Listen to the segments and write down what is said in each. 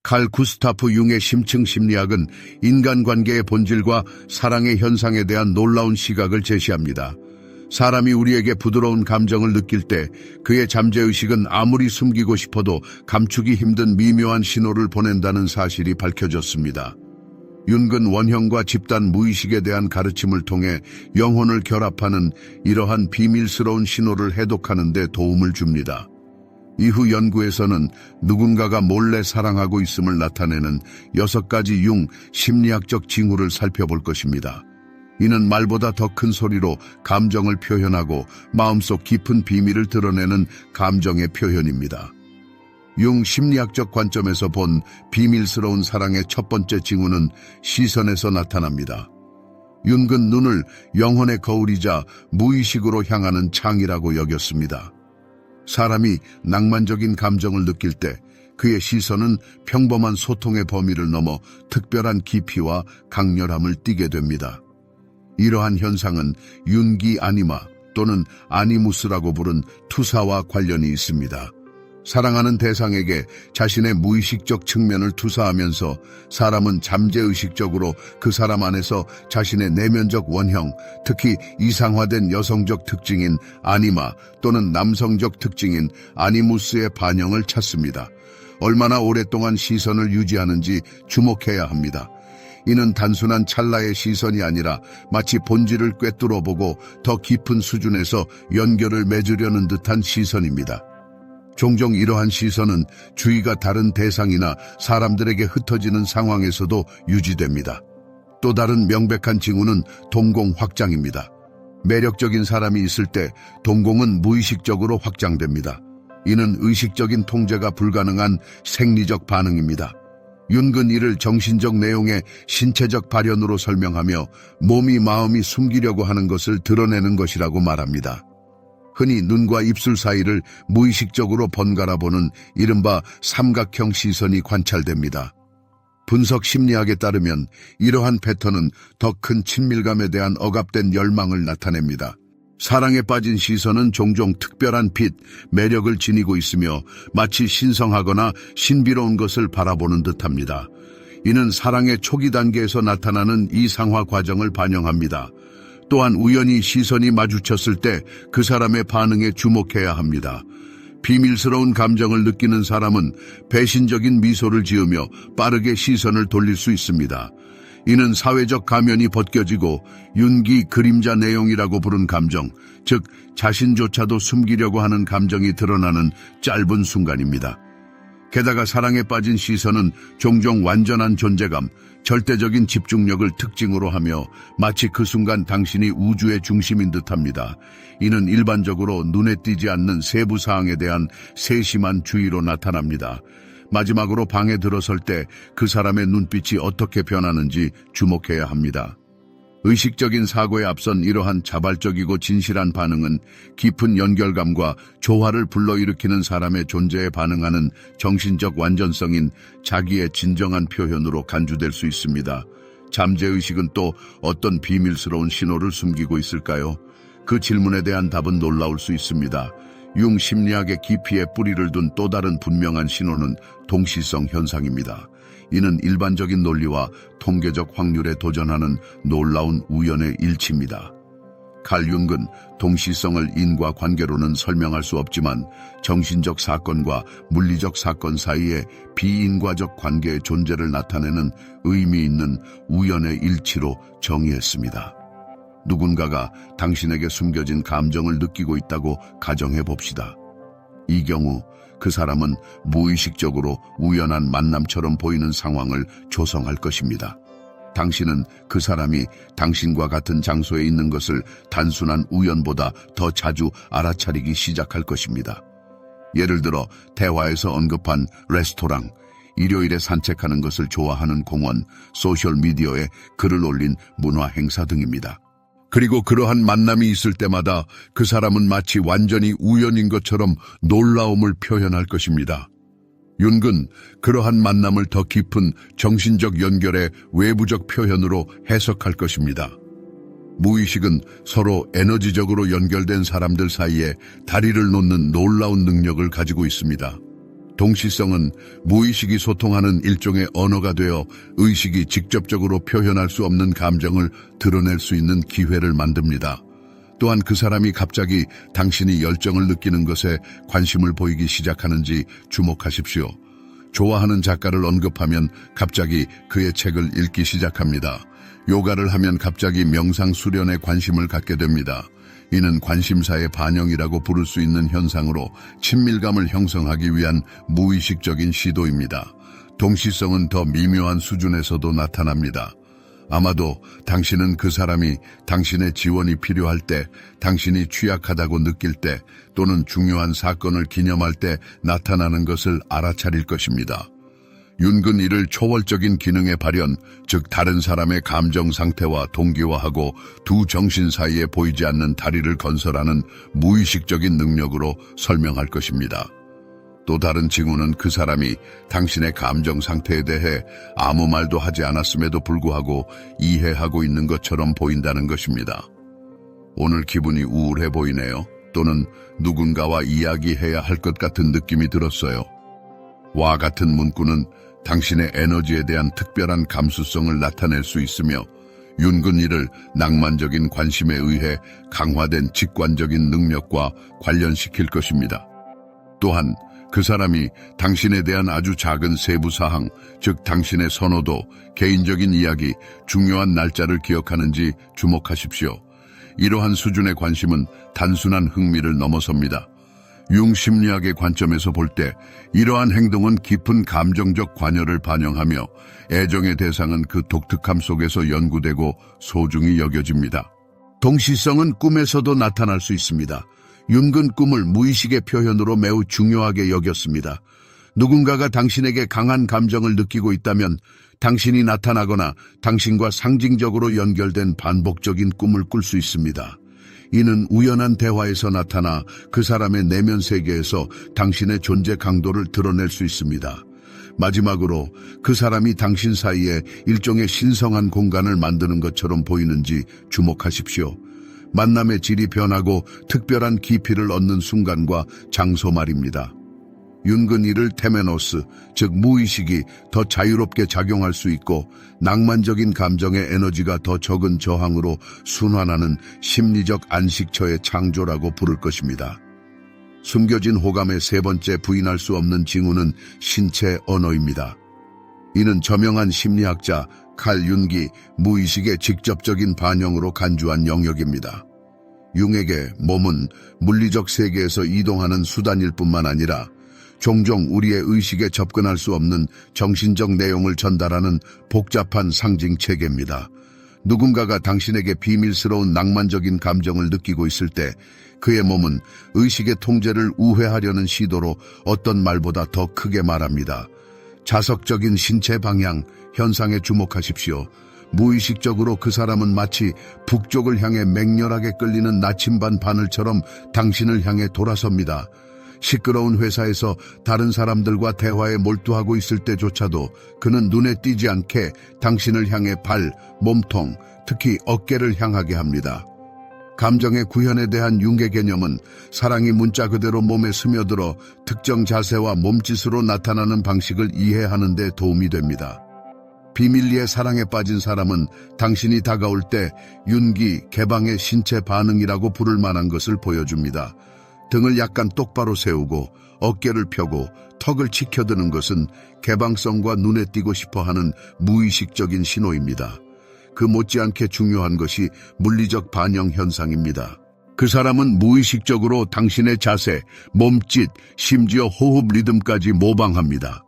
칼 구스타프 융의 심층 심리학은 인간관계의 본질과 사랑의 현상에 대한 놀라운 시각을 제시합니다. 사람이 우리에게 부드러운 감정을 느낄 때 그의 잠재의식은 아무리 숨기고 싶어도 감추기 힘든 미묘한 신호를 보낸다는 사실이 밝혀졌습니다. 윤근 원형과 집단 무의식에 대한 가르침을 통해 영혼을 결합하는 이러한 비밀스러운 신호를 해독하는 데 도움을 줍니다. 이후 연구에서는 누군가가 몰래 사랑하고 있음을 나타내는 6가지 융 심리학적 징후를 살펴볼 것입니다. 이는 말보다 더 큰 소리로 감정을 표현하고 마음속 깊은 비밀을 드러내는 감정의 표현입니다. 융 심리학적 관점에서 본 비밀스러운 사랑의 첫 번째 징후는 시선에서 나타납니다. 윤근 눈을 영혼의 거울이자 무의식으로 향하는 창이라고 여겼습니다. 사람이 낭만적인 감정을 느낄 때 그의 시선은 평범한 소통의 범위를 넘어 특별한 깊이와 강렬함을 띠게 됩니다. 이러한 현상은 윤기 아니마 또는 아니무스라고 부른 투사와 관련이 있습니다. 사랑하는 대상에게 자신의 무의식적 측면을 투사하면서 사람은 잠재의식적으로 그 사람 안에서 자신의 내면적 원형, 특히 이상화된 여성적 특징인 아니마 또는 남성적 특징인 아니무스의 반영을 찾습니다. 얼마나 오랫동안 시선을 유지하는지 주목해야 합니다. 이는 단순한 찰나의 시선이 아니라 마치 본질을 꿰뚫어보고 더 깊은 수준에서 연결을 맺으려는 듯한 시선입니다. 종종 이러한 시선은 주의가 다른 대상이나 사람들에게 흩어지는 상황에서도 유지됩니다. 또 다른 명백한 징후는 동공 확장입니다. 매력적인 사람이 있을 때 동공은 무의식적으로 확장됩니다. 이는 의식적인 통제가 불가능한 생리적 반응입니다. 윤근 이를 정신적 내용의 신체적 발현으로 설명하며 몸이 마음이 숨기려고 하는 것을 드러내는 것이라고 말합니다. 흔히 눈과 입술 사이를 무의식적으로 번갈아 보는 이른바 삼각형 시선이 관찰됩니다. 분석 심리학에 따르면 이러한 패턴은 더 큰 친밀감에 대한 억압된 열망을 나타냅니다. 사랑에 빠진 시선은 종종 특별한 빛, 매력을 지니고 있으며 마치 신성하거나 신비로운 것을 바라보는 듯합니다. 이는 사랑의 초기 단계에서 나타나는 이상화 과정을 반영합니다. 또한 우연히 시선이 마주쳤을 때 그 사람의 반응에 주목해야 합니다. 비밀스러운 감정을 느끼는 사람은 배신적인 미소를 지으며 빠르게 시선을 돌릴 수 있습니다. 이는 사회적 가면이 벗겨지고 윤기 그림자 내용이라고 부른 감정, 즉 자신조차도 숨기려고 하는 감정이 드러나는 짧은 순간입니다. 게다가 사랑에 빠진 시선은 종종 완전한 존재감, 절대적인 집중력을 특징으로 하며 마치 그 순간 당신이 우주의 중심인 듯합니다. 이는 일반적으로 눈에 띄지 않는 세부 사항에 대한 세심한 주의로 나타납니다. 마지막으로 방에 들어설 때 그 사람의 눈빛이 어떻게 변하는지 주목해야 합니다. 의식적인 사고에 앞선 이러한 자발적이고 진실한 반응은 깊은 연결감과 조화를 불러일으키는 사람의 존재에 반응하는 정신적 완전성인 자기의 진정한 표현으로 간주될 수 있습니다. 잠재의식은 또 어떤 비밀스러운 신호를 숨기고 있을까요? 그 질문에 대한 답은 놀라울 수 있습니다. 융 심리학의 깊이에 뿌리를 둔 또 다른 분명한 신호는 동시성 현상입니다. 이는 일반적인 논리와 통계적 확률에 도전하는 놀라운 우연의 일치입니다. 칼 융은 동시성을 인과관계로는 설명할 수 없지만 정신적 사건과 물리적 사건 사이에 비인과적 관계의 존재를 나타내는 의미 있는 우연의 일치로 정의했습니다. 누군가가 당신에게 숨겨진 감정을 느끼고 있다고 가정해 봅시다. 이 경우 그 사람은 무의식적으로 우연한 만남처럼 보이는 상황을 조성할 것입니다. 당신은 그 사람이 당신과 같은 장소에 있는 것을 단순한 우연보다 더 자주 알아차리기 시작할 것입니다. 예를 들어 대화에서 언급한 레스토랑, 일요일에 산책하는 것을 좋아하는 공원, 소셜미디어에 글을 올린 문화 행사 등입니다. 그리고 그러한 만남이 있을 때마다 그 사람은 마치 완전히 우연인 것처럼 놀라움을 표현할 것입니다. 윤근 그러한 만남을 더 깊은 정신적 연결의 외부적 표현으로 해석할 것입니다. 무의식은 서로 에너지적으로 연결된 사람들 사이에 다리를 놓는 놀라운 능력을 가지고 있습니다. 동시성은 무의식이 소통하는 일종의 언어가 되어 의식이 직접적으로 표현할 수 없는 감정을 드러낼 수 있는 기회를 만듭니다. 또한 그 사람이 갑자기 당신이 열정을 느끼는 것에 관심을 보이기 시작하는지 주목하십시오. 좋아하는 작가를 언급하면 갑자기 그의 책을 읽기 시작합니다. 요가를 하면 갑자기 명상 수련에 관심을 갖게 됩니다. 이는 관심사의 반영이라고 부를 수 있는 현상으로 친밀감을 형성하기 위한 무의식적인 시도입니다. 동시성은 더 미묘한 수준에서도 나타납니다. 아마도 당신은 그 사람이 당신의 지원이 필요할 때, 당신이 취약하다고 느낄 때, 또는 중요한 사건을 기념할 때 나타나는 것을 알아차릴 것입니다. 윤근 이를 초월적인 기능의 발현, 즉 다른 사람의 감정 상태와 동기화하고 두 정신 사이에 보이지 않는 다리를 건설하는 무의식적인 능력으로 설명할 것입니다. 또 다른 징후는 그 사람이 당신의 감정 상태에 대해 아무 말도 하지 않았음에도 불구하고 이해하고 있는 것처럼 보인다는 것입니다. 오늘 기분이 우울해 보이네요. 또는 누군가와 이야기해야 할 것 같은 느낌이 들었어요. 와 같은 문구는 당신의 에너지에 대한 특별한 감수성을 나타낼 수 있으며 윤근 이를 낭만적인 관심에 의해 강화된 직관적인 능력과 관련시킬 것입니다. 또한 그 사람이 당신에 대한 아주 작은 세부 사항, 즉 당신의 선호도, 개인적인 이야기, 중요한 날짜를 기억하는지 주목하십시오. 이러한 수준의 관심은 단순한 흥미를 넘어섭니다. 융 심리학의 관점에서 볼 때 이러한 행동은 깊은 감정적 관여를 반영하며 애정의 대상은 그 독특함 속에서 연구되고 소중히 여겨집니다. 동시성은 꿈에서도 나타날 수 있습니다. 윤근 꿈을 무의식의 표현으로 매우 중요하게 여겼습니다. 누군가가 당신에게 강한 감정을 느끼고 있다면 당신이 나타나거나 당신과 상징적으로 연결된 반복적인 꿈을 꿀 수 있습니다. 이는 우연한 대화에서 나타나 그 사람의 내면 세계에서 당신의 존재 강도를 드러낼 수 있습니다. 마지막으로 그 사람이 당신 사이에 일종의 신성한 공간을 만드는 것처럼 보이는지 주목하십시오. 만남의 질이 변하고 특별한 깊이를 얻는 순간과 장소 말입니다. 윤근 이를 테메노스, 즉 무의식이 더 자유롭게 작용할 수 있고 낭만적인 감정의 에너지가 더 적은 저항으로 순환하는 심리적 안식처의 창조라고 부를 것입니다. 숨겨진 호감의 세 번째 부인할 수 없는 징후는 신체 언어입니다. 이는 저명한 심리학자 칼 융기 무의식의 직접적인 반영으로 간주한 영역입니다. 융에게 몸은 물리적 세계에서 이동하는 수단일 뿐만 아니라 종종 우리의 의식에 접근할 수 없는 정신적 내용을 전달하는 복잡한 상징 체계입니다. 누군가가 당신에게 비밀스러운 낭만적인 감정을 느끼고 있을 때 그의 몸은 의식의 통제를 우회하려는 시도로 어떤 말보다 더 크게 말합니다. 자석적인 신체 방향, 현상에 주목하십시오. 무의식적으로 그 사람은 마치 북쪽을 향해 맹렬하게 끌리는 나침반 바늘처럼 당신을 향해 돌아섭니다. 시끄러운 회사에서 다른 사람들과 대화에 몰두하고 있을 때조차도 그는 눈에 띄지 않게 당신을 향해 발, 몸통, 특히 어깨를 향하게 합니다. 감정의 구현에 대한 융의 개념은 사랑이 문자 그대로 몸에 스며들어 특정 자세와 몸짓으로 나타나는 방식을 이해하는 데 도움이 됩니다. 비밀리에 사랑에 빠진 사람은 당신이 다가올 때 윤기, 개방의 신체 반응이라고 부를 만한 것을 보여줍니다. 등을 약간 똑바로 세우고 어깨를 펴고 턱을 치켜드는 것은 개방성과 눈에 띄고 싶어하는 무의식적인 신호입니다. 그 못지않게 중요한 것이 물리적 반영 현상입니다. 그 사람은 무의식적으로 당신의 자세, 몸짓, 심지어 호흡 리듬까지 모방합니다.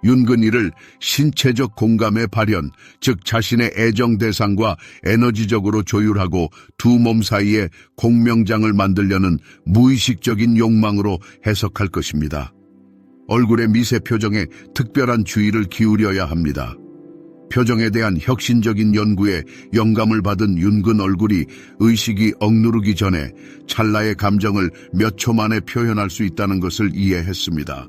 윤근 이를 신체적 공감의 발현, 즉 자신의 애정 대상과 에너지적으로 조율하고 두 몸 사이에 공명장을 만들려는 무의식적인 욕망으로 해석할 것입니다. 얼굴의 미세 표정에 특별한 주의를 기울여야 합니다. 표정에 대한 혁신적인 연구에 영감을 받은 윤근 얼굴이 의식이 억누르기 전에 찰나의 감정을 몇 초 만에 표현할 수 있다는 것을 이해했습니다.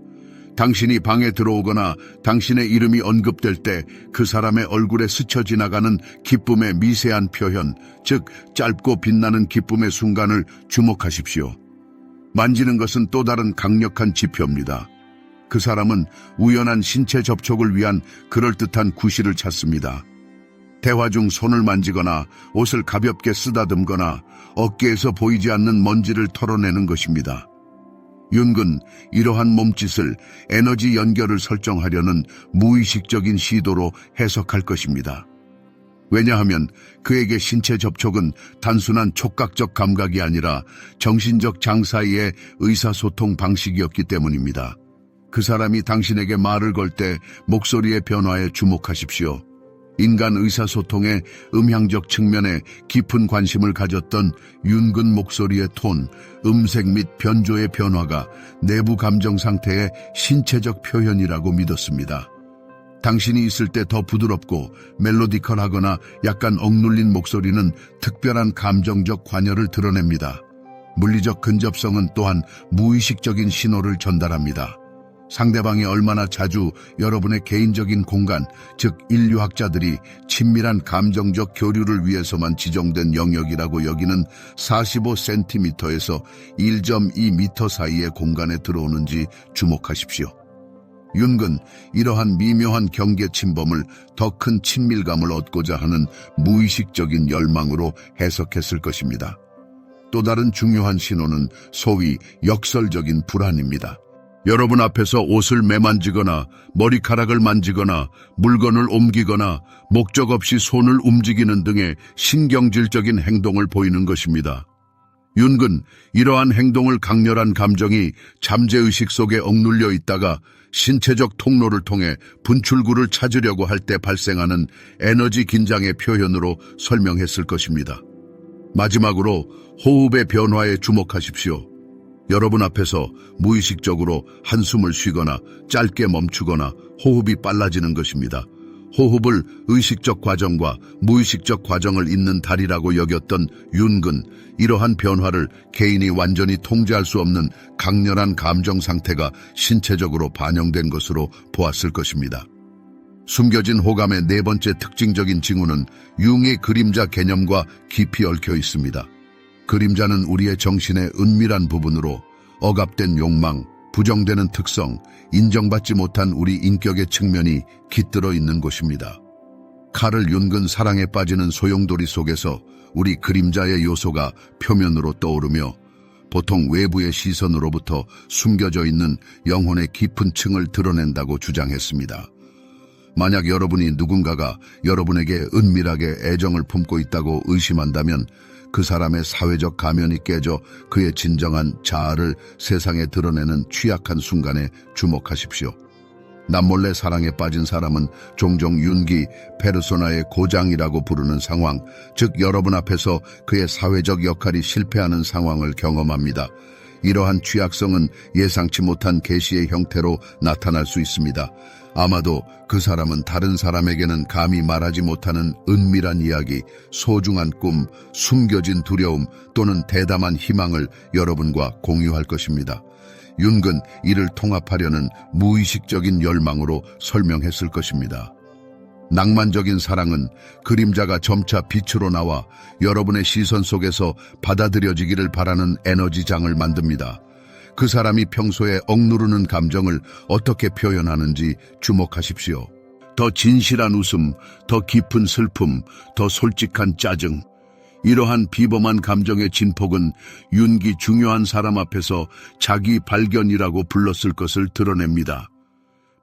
당신이 방에 들어오거나 당신의 이름이 언급될 때 그 사람의 얼굴에 스쳐 지나가는 기쁨의 미세한 표현, 즉 짧고 빛나는 기쁨의 순간을 주목하십시오. 만지는 것은 또 다른 강력한 지표입니다. 그 사람은 우연한 신체 접촉을 위한 그럴듯한 구실을 찾습니다. 대화 중 손을 만지거나 옷을 가볍게 쓰다듬거나 어깨에서 보이지 않는 먼지를 털어내는 것입니다. 윤근 이러한 몸짓을 에너지 연결을 설정하려는 무의식적인 시도로 해석할 것입니다. 왜냐하면 그에게 신체 접촉은 단순한 촉각적 감각이 아니라 정신적 장 사이의 의사소통 방식이었기 때문입니다. 그 사람이 당신에게 말을 걸 때 목소리의 변화에 주목하십시오. 인간 의사소통의 음향적 측면에 깊은 관심을 가졌던 윤근 목소리의 톤, 음색 및 변조의 변화가 내부 감정 상태의 신체적 표현이라고 믿었습니다. 당신이 있을 때 더 부드럽고 멜로디컬하거나 약간 억눌린 목소리는 특별한 감정적 관여를 드러냅니다. 물리적 근접성은 또한 무의식적인 신호를 전달합니다. 상대방이 얼마나 자주 여러분의 개인적인 공간, 즉 인류학자들이 친밀한 감정적 교류를 위해서만 지정된 영역이라고 여기는 45cm에서 1.2m 사이의 공간에 들어오는지 주목하십시오. 윤근 이러한 미묘한 경계 침범을 더 큰 친밀감을 얻고자 하는 무의식적인 열망으로 해석했을 것입니다. 또 다른 중요한 신호는 소위 역설적인 불안입니다. 여러분 앞에서 옷을 매만지거나 머리카락을 만지거나 물건을 옮기거나 목적 없이 손을 움직이는 등의 신경질적인 행동을 보이는 것입니다. 윤근 이러한 행동을 강렬한 감정이 잠재의식 속에 억눌려 있다가 신체적 통로를 통해 분출구를 찾으려고 할 때 발생하는 에너지 긴장의 표현으로 설명했을 것입니다. 마지막으로 호흡의 변화에 주목하십시오. 여러분 앞에서 무의식적으로 한숨을 쉬거나 짧게 멈추거나 호흡이 빨라지는 것입니다. 호흡을 의식적 과정과 무의식적 과정을 잇는 다리라고 여겼던 윤근, 이러한 변화를 개인이 완전히 통제할 수 없는 강렬한 감정 상태가 신체적으로 반영된 것으로 보았을 것입니다. 숨겨진 호감의 네 번째 특징적인 징후는 융의 그림자 개념과 깊이 얽혀 있습니다. 그림자는 우리의 정신의 은밀한 부분으로 억압된 욕망, 부정되는 특성, 인정받지 못한 우리 인격의 측면이 깃들어 있는 곳입니다. 카를 윤근 사랑에 빠지는 소용돌이 속에서 우리 그림자의 요소가 표면으로 떠오르며 보통 외부의 시선으로부터 숨겨져 있는 영혼의 깊은 층을 드러낸다고 주장했습니다. 만약 여러분이 누군가가 여러분에게 은밀하게 애정을 품고 있다고 의심한다면 그 사람의 사회적 가면이 깨져 그의 진정한 자아를 세상에 드러내는 취약한 순간에 주목하십시오. 남몰래 사랑에 빠진 사람은 종종 윤기, 페르소나의 고장이라고 부르는 상황, 즉 여러분 앞에서 그의 사회적 역할이 실패하는 상황을 경험합니다. 이러한 취약성은 예상치 못한 계시의 형태로 나타날 수 있습니다. 아마도 그 사람은 다른 사람에게는 감히 말하지 못하는 은밀한 이야기, 소중한 꿈, 숨겨진 두려움 또는 대담한 희망을 여러분과 공유할 것입니다. 윤근 이를 통합하려는 무의식적인 열망으로 설명했을 것입니다. 낭만적인 사랑은 그림자가 점차 빛으로 나와 여러분의 시선 속에서 받아들여지기를 바라는 에너지장을 만듭니다. 그 사람이 평소에 억누르는 감정을 어떻게 표현하는지 주목하십시오. 더 진실한 웃음, 더 깊은 슬픔, 더 솔직한 짜증. 이러한 비범한 감정의 진폭은 윤기 중요한 사람 앞에서 자기 발견이라고 불렀을 것을 드러냅니다.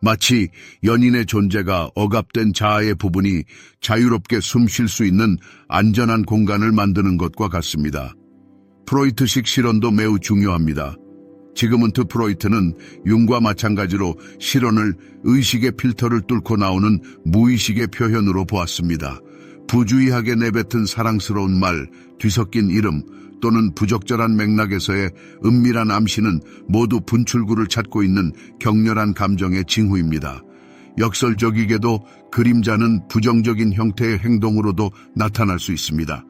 마치 연인의 존재가 억압된 자아의 부분이 자유롭게 숨 쉴 수 있는 안전한 공간을 만드는 것과 같습니다. 프로이트식 실언도 매우 중요합니다. 지그문트 프로이트는 융과 마찬가지로 실언을 의식의 필터를 뚫고 나오는 무의식의 표현으로 보았습니다. 부주의하게 내뱉은 사랑스러운 말, 뒤섞인 이름 또는 부적절한 맥락에서의 은밀한 암시는 모두 분출구를 찾고 있는 격렬한 감정의 징후입니다. 역설적이게도 그림자는 부정적인 형태의 행동으로도 나타날 수 있습니다.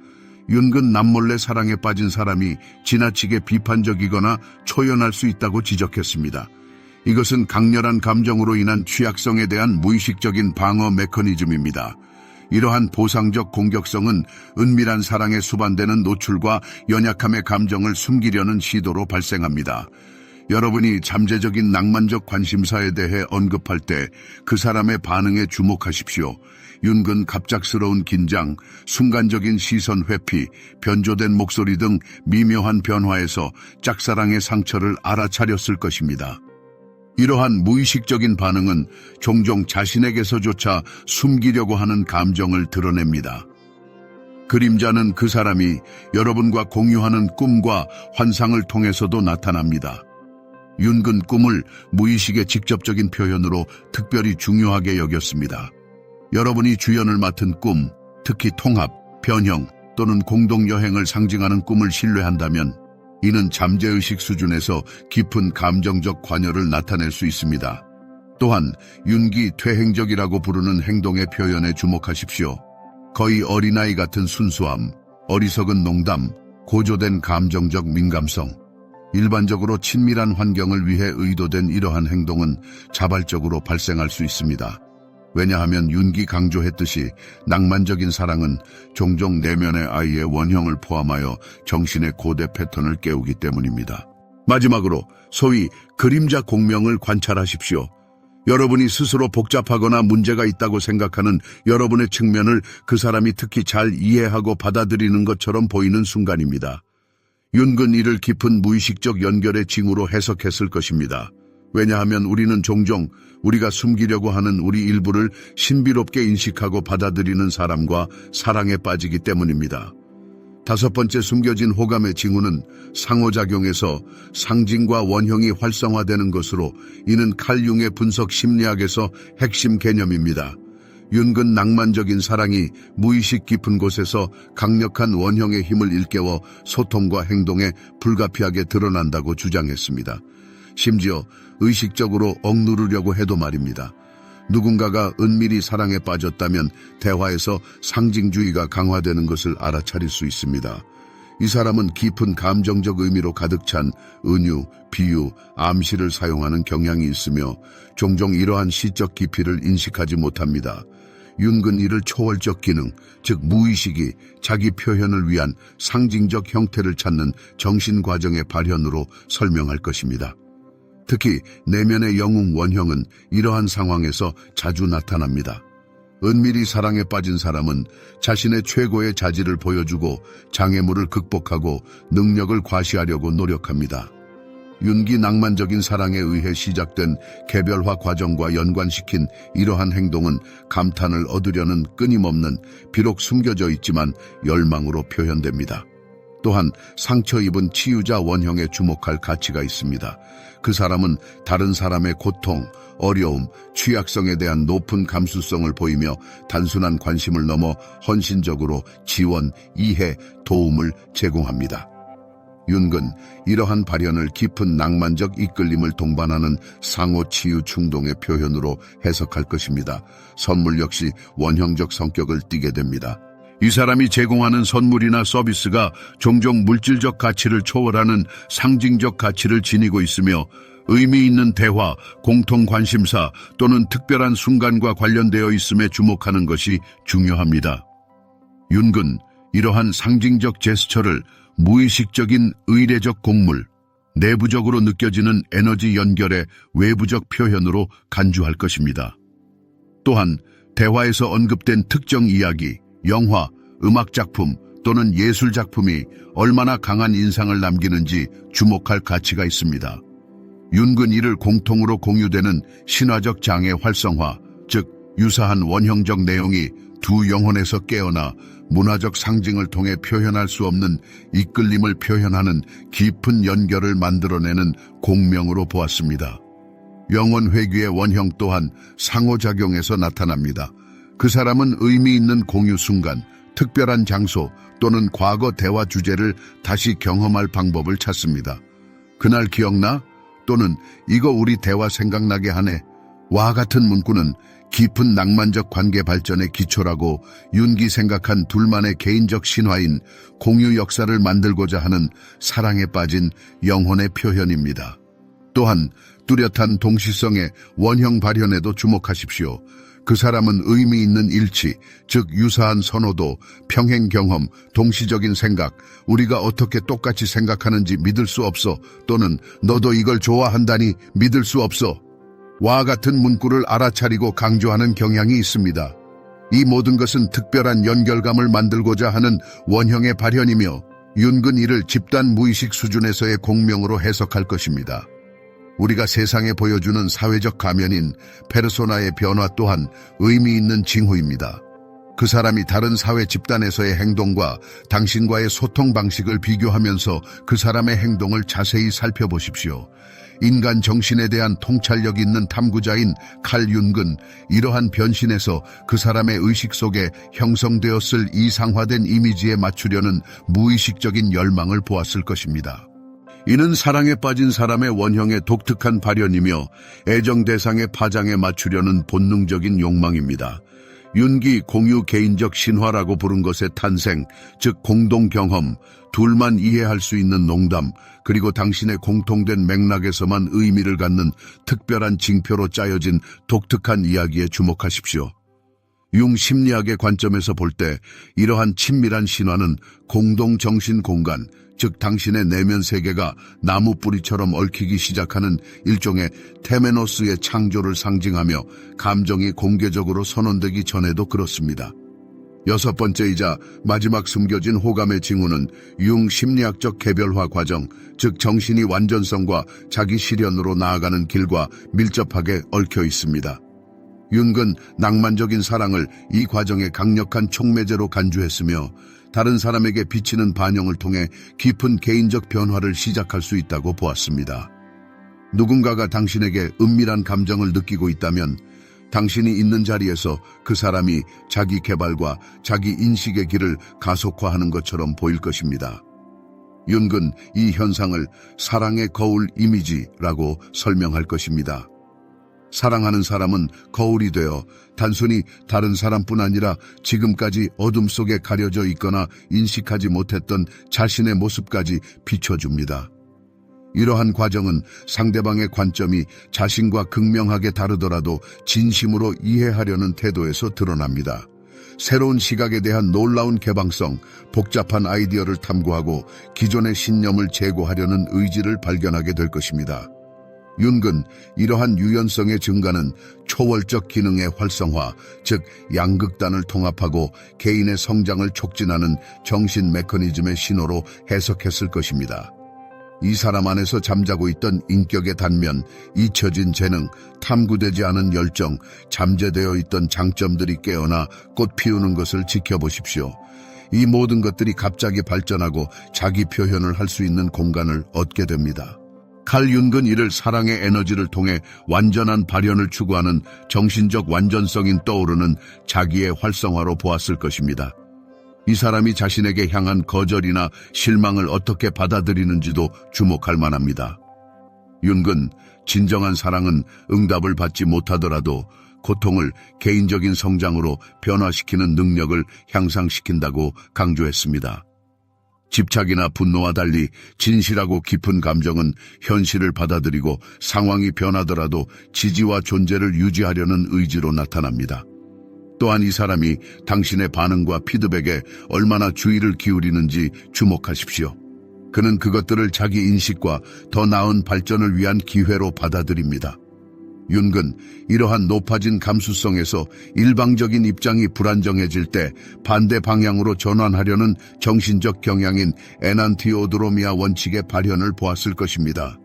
윤근 남몰래 사랑에 빠진 사람이 지나치게 비판적이거나 초연할 수 있다고 지적했습니다. 이것은 강렬한 감정으로 인한 취약성에 대한 무의식적인 방어 메커니즘입니다. 이러한 보상적 공격성은 은밀한 사랑에 수반되는 노출과 연약함의 감정을 숨기려는 시도로 발생합니다. 여러분이 잠재적인 낭만적 관심사에 대해 언급할 때 그 사람의 반응에 주목하십시오. 윤근 갑작스러운 긴장, 순간적인 시선 회피, 변조된 목소리 등 미묘한 변화에서 짝사랑의 상처를 알아차렸을 것입니다. 이러한 무의식적인 반응은 종종 자신에게서조차 숨기려고 하는 감정을 드러냅니다. 그림자는 그 사람이 여러분과 공유하는 꿈과 환상을 통해서도 나타납니다. 윤근 꿈을 무의식의 직접적인 표현으로 특별히 중요하게 여겼습니다. 여러분이 주연을 맡은 꿈, 특히 통합, 변형 또는 공동여행을 상징하는 꿈을 신뢰한다면 이는 잠재의식 수준에서 깊은 감정적 관여를 나타낼 수 있습니다. 또한 윤기 퇴행적이라고 부르는 행동의 표현에 주목하십시오. 거의 어린아이 같은 순수함, 어리석은 농담, 고조된 감정적 민감성. 일반적으로 친밀한 환경을 위해 의도된 이러한 행동은 자발적으로 발생할 수 있습니다. 왜냐하면 윤기 강조했듯이 낭만적인 사랑은 종종 내면의 아이의 원형을 포함하여 정신의 고대 패턴을 깨우기 때문입니다. 마지막으로 소위 그림자 공명을 관찰하십시오. 여러분이 스스로 복잡하거나 문제가 있다고 생각하는 여러분의 측면을 그 사람이 특히 잘 이해하고 받아들이는 것처럼 보이는 순간입니다. 윤근 이를 깊은 무의식적 연결의 징후로 해석했을 것입니다. 왜냐하면 우리는 종종 우리가 숨기려고 하는 우리 일부를 신비롭게 인식하고 받아들이는 사람과 사랑에 빠지기 때문입니다. 다섯 번째 숨겨진 호감의 징후는 상호작용에서 상징과 원형이 활성화되는 것으로 이는 칼 융의 분석 심리학에서 핵심 개념입니다. 윤근 낭만적인 사랑이 무의식 깊은 곳에서 강력한 원형의 힘을 일깨워 소통과 행동에 불가피하게 드러난다고 주장했습니다. 심지어 의식적으로 억누르려고 해도 말입니다. 누군가가 은밀히 사랑에 빠졌다면 대화에서 상징주의가 강화되는 것을 알아차릴 수 있습니다. 이 사람은 깊은 감정적 의미로 가득 찬 은유, 비유, 암시를 사용하는 경향이 있으며 종종 이러한 시적 깊이를 인식하지 못합니다. 윤근 이를 초월적 기능, 즉 무의식이 자기 표현을 위한 상징적 형태를 찾는 정신과정의 발현으로 설명할 것입니다. 특히 내면의 영웅 원형은 이러한 상황에서 자주 나타납니다. 은밀히 사랑에 빠진 사람은 자신의 최고의 자질을 보여주고 장애물을 극복하고 능력을 과시하려고 노력합니다. 윤기 낭만적인 사랑에 의해 시작된 개별화 과정과 연관시킨 이러한 행동은 감탄을 얻으려는 끊임없는, 비록 숨겨져 있지만 열망으로 표현됩니다. 또한 상처 입은 치유자 원형에 주목할 가치가 있습니다. 그 사람은 다른 사람의 고통, 어려움, 취약성에 대한 높은 감수성을 보이며 단순한 관심을 넘어 헌신적으로 지원, 이해, 도움을 제공합니다. 윤근, 이러한 발현을 깊은 낭만적 이끌림을 동반하는 상호 치유 충동의 표현으로 해석할 것입니다. 선물 역시 원형적 성격을 띠게 됩니다. 이 사람이 제공하는 선물이나 서비스가 종종 물질적 가치를 초월하는 상징적 가치를 지니고 있으며 의미 있는 대화, 공통 관심사 또는 특별한 순간과 관련되어 있음에 주목하는 것이 중요합니다. 윤근, 이러한 상징적 제스처를 무의식적인 의례적 공물, 내부적으로 느껴지는 에너지 연결의 외부적 표현으로 간주할 것입니다. 또한 대화에서 언급된 특정 이야기, 영화, 음악작품 또는 예술작품이 얼마나 강한 인상을 남기는지 주목할 가치가 있습니다. 윤근 이를 공통으로 공유되는 신화적 장의 활성화, 즉 유사한 원형적 내용이 두 영혼에서 깨어나 문화적 상징을 통해 표현할 수 없는 이끌림을 표현하는 깊은 연결을 만들어내는 공명으로 보았습니다. 영혼 회귀의 원형 또한 상호작용에서 나타납니다. 그 사람은 의미 있는 공유 순간, 특별한 장소 또는 과거 대화 주제를 다시 경험할 방법을 찾습니다. 그날 기억나? 또는 이거 우리 대화 생각나게 하네. 와 같은 문구는 깊은 낭만적 관계 발전의 기초라고 윤기 생각한 둘만의 개인적 신화인 공유 역사를 만들고자 하는 사랑에 빠진 영혼의 표현입니다. 또한 뚜렷한 동시성의 원형 발현에도 주목하십시오. 그 사람은 의미 있는 일치, 즉 유사한 선호도, 평행 경험, 동시적인 생각, 우리가 어떻게 똑같이 생각하는지 믿을 수 없어, 또는 너도 이걸 좋아한다니 믿을 수 없어. 와 같은 문구를 알아차리고 강조하는 경향이 있습니다. 이 모든 것은 특별한 연결감을 만들고자 하는 원형의 발현이며 윤근 이를 집단 무의식 수준에서의 공명으로 해석할 것입니다. 우리가 세상에 보여주는 사회적 가면인 페르소나의 변화 또한 의미 있는 징후입니다. 그 사람이 다른 사회 집단에서의 행동과 당신과의 소통 방식을 비교하면서 그 사람의 행동을 자세히 살펴보십시오. 인간 정신에 대한 통찰력 있는 탐구자인 칼 윤근, 이러한 변신에서 그 사람의 의식 속에 형성되었을 이상화된 이미지에 맞추려는 무의식적인 열망을 보았을 것입니다. 이는 사랑에 빠진 사람의 원형의 독특한 발현이며 애정 대상의 파장에 맞추려는 본능적인 욕망입니다. 윤기 공유 개인적 신화라고 부른 것의 탄생, 즉 공동 경험, 둘만 이해할 수 있는 농담, 그리고 당신의 공통된 맥락에서만 의미를 갖는 특별한 징표로 짜여진 독특한 이야기에 주목하십시오. 융 심리학의 관점에서 볼 때 이러한 친밀한 신화는 공동 정신 공간, 즉 당신의 내면 세계가 나무 뿌리처럼 얽히기 시작하는 일종의 테메노스의 창조를 상징하며 감정이 공개적으로 선언되기 전에도 그렇습니다. 여섯 번째이자 마지막 숨겨진 호감의 징후는 융 심리학적 개별화 과정, 즉 정신이 완전성과 자기 실현으로 나아가는 길과 밀접하게 얽혀 있습니다. 윤근 낭만적인 사랑을 이 과정의 강력한 촉매제로 간주했으며 다른 사람에게 비치는 반영을 통해 깊은 개인적 변화를 시작할 수 있다고 보았습니다. 누군가가 당신에게 은밀한 감정을 느끼고 있다면 당신이 있는 자리에서 그 사람이 자기 개발과 자기 인식의 길을 가속화하는 것처럼 보일 것입니다. 윤근 이 현상을 사랑의 거울 이미지라고 설명할 것입니다. 사랑하는 사람은 거울이 되어 단순히 다른 사람뿐 아니라 지금까지 어둠 속에 가려져 있거나 인식하지 못했던 자신의 모습까지 비춰줍니다. 이러한 과정은 상대방의 관점이 자신과 극명하게 다르더라도 진심으로 이해하려는 태도에서 드러납니다. 새로운 시각에 대한 놀라운 개방성, 복잡한 아이디어를 탐구하고 기존의 신념을 제고하려는 의지를 발견하게 될 것입니다. 윤근, 이러한 유연성의 증가는 초월적 기능의 활성화, 즉 양극단을 통합하고 개인의 성장을 촉진하는 정신 메커니즘의 신호로 해석했을 것입니다. 이 사람 안에서 잠자고 있던 인격의 단면, 잊혀진 재능, 탐구되지 않은 열정, 잠재되어 있던 장점들이 깨어나 꽃 피우는 것을 지켜보십시오. 이 모든 것들이 갑자기 발전하고 자기 표현을 할 수 있는 공간을 얻게 됩니다. 칼 윤근 이를 사랑의 에너지를 통해 완전한 발현을 추구하는 정신적 완전성인 떠오르는 자기의 활성화로 보았을 것입니다. 이 사람이 자신에게 향한 거절이나 실망을 어떻게 받아들이는지도 주목할 만합니다. 윤근, 진정한 사랑은 응답을 받지 못하더라도 고통을 개인적인 성장으로 변화시키는 능력을 향상시킨다고 강조했습니다. 집착이나 분노와 달리 진실하고 깊은 감정은 현실을 받아들이고 상황이 변하더라도 지지와 존재를 유지하려는 의지로 나타납니다. 또한 이 사람이 당신의 반응과 피드백에 얼마나 주의를 기울이는지 주목하십시오. 그는 그것들을 자기 인식과 더 나은 발전을 위한 기회로 받아들입니다. 윤근, 이러한 높아진 감수성에서 일방적인 입장이 불안정해질 때 반대 방향으로 전환하려는 정신적 경향인 에난티오드로미아 원칙의 발현을 보았을 것입니다.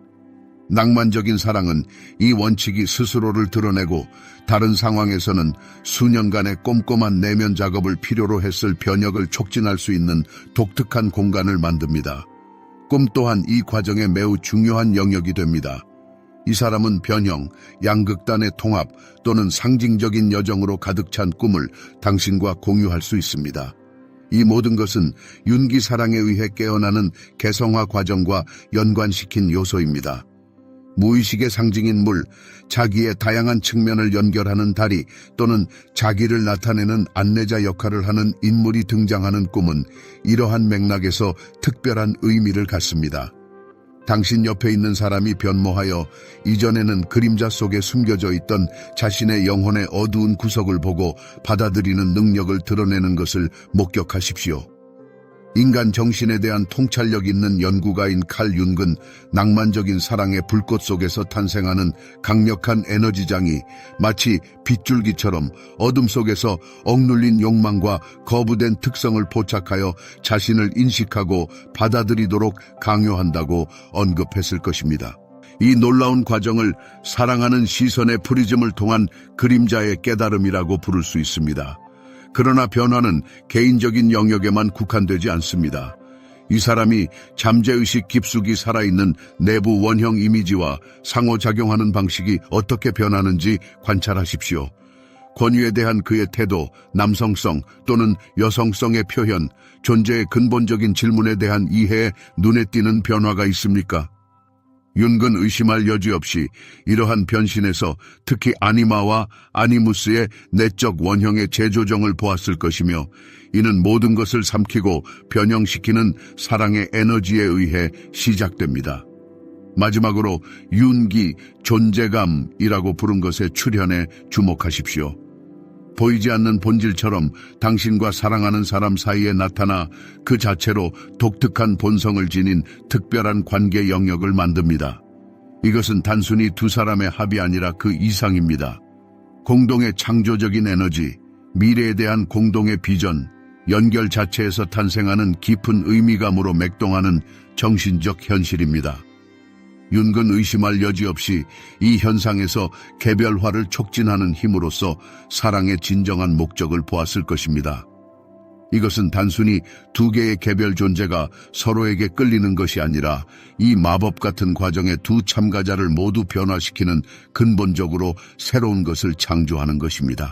낭만적인 사랑은 이 원칙이 스스로를 드러내고 다른 상황에서는 수년간의 꼼꼼한 내면 작업을 필요로 했을 변혁을 촉진할 수 있는 독특한 공간을 만듭니다. 꿈 또한 이 과정에 매우 중요한 영역이 됩니다. 이 사람은 변형, 양극단의 통합 또는 상징적인 여정으로 가득 찬 꿈을 당신과 공유할 수 있습니다. 이 모든 것은 윤기 사랑에 의해 깨어나는 개성화 과정과 연관시킨 요소입니다. 무의식의 상징인 물, 자기의 다양한 측면을 연결하는 다리 또는 자기를 나타내는 안내자 역할을 하는 인물이 등장하는 꿈은 이러한 맥락에서 특별한 의미를 갖습니다. 당신 옆에 있는 사람이 변모하여 이전에는 그림자 속에 숨겨져 있던 자신의 영혼의 어두운 구석을 보고 받아들이는 능력을 드러내는 것을 목격하십시오. 인간 정신에 대한 통찰력 있는 연구가인 칼 융은 낭만적인 사랑의 불꽃 속에서 탄생하는 강력한 에너지장이 마치 빗줄기처럼 어둠 속에서 억눌린 욕망과 거부된 특성을 포착하여 자신을 인식하고 받아들이도록 강요한다고 언급했을 것입니다. 이 놀라운 과정을 사랑하는 시선의 프리즘을 통한 그림자의 깨달음이라고 부를 수 있습니다. 그러나 변화는 개인적인 영역에만 국한되지 않습니다. 이 사람이 잠재의식 깊숙이 살아있는 내부 원형 이미지와 상호작용하는 방식이 어떻게 변하는지 관찰하십시오. 권위에 대한 그의 태도, 남성성 또는 여성성의 표현, 존재의 근본적인 질문에 대한 이해에 눈에 띄는 변화가 있습니까? 융은 의심할 여지 없이 이러한 변신에서 특히 아니마와 아니무스의 내적 원형의 재조정을 보았을 것이며, 이는 모든 것을 삼키고 변형시키는 사랑의 에너지에 의해 시작됩니다. 마지막으로 윤기, 존재감이라고 부른 것의 출현에 주목하십시오. 보이지 않는 본질처럼 당신과 사랑하는 사람 사이에 나타나 그 자체로 독특한 본성을 지닌 특별한 관계 영역을 만듭니다. 이것은 단순히 두 사람의 합이 아니라 그 이상입니다. 공동의 창조적인 에너지, 미래에 대한 공동의 비전, 연결 자체에서 탄생하는 깊은 의미감으로 맥동하는 정신적 현실입니다. 융은 의심할 여지 없이 이 현상에서 개별화를 촉진하는 힘으로써 사랑의 진정한 목적을 보았을 것입니다. 이것은 단순히 두 개의 개별 존재가 서로에게 끌리는 것이 아니라 이 마법 같은 과정의 두 참가자를 모두 변화시키는 근본적으로 새로운 것을 창조하는 것입니다.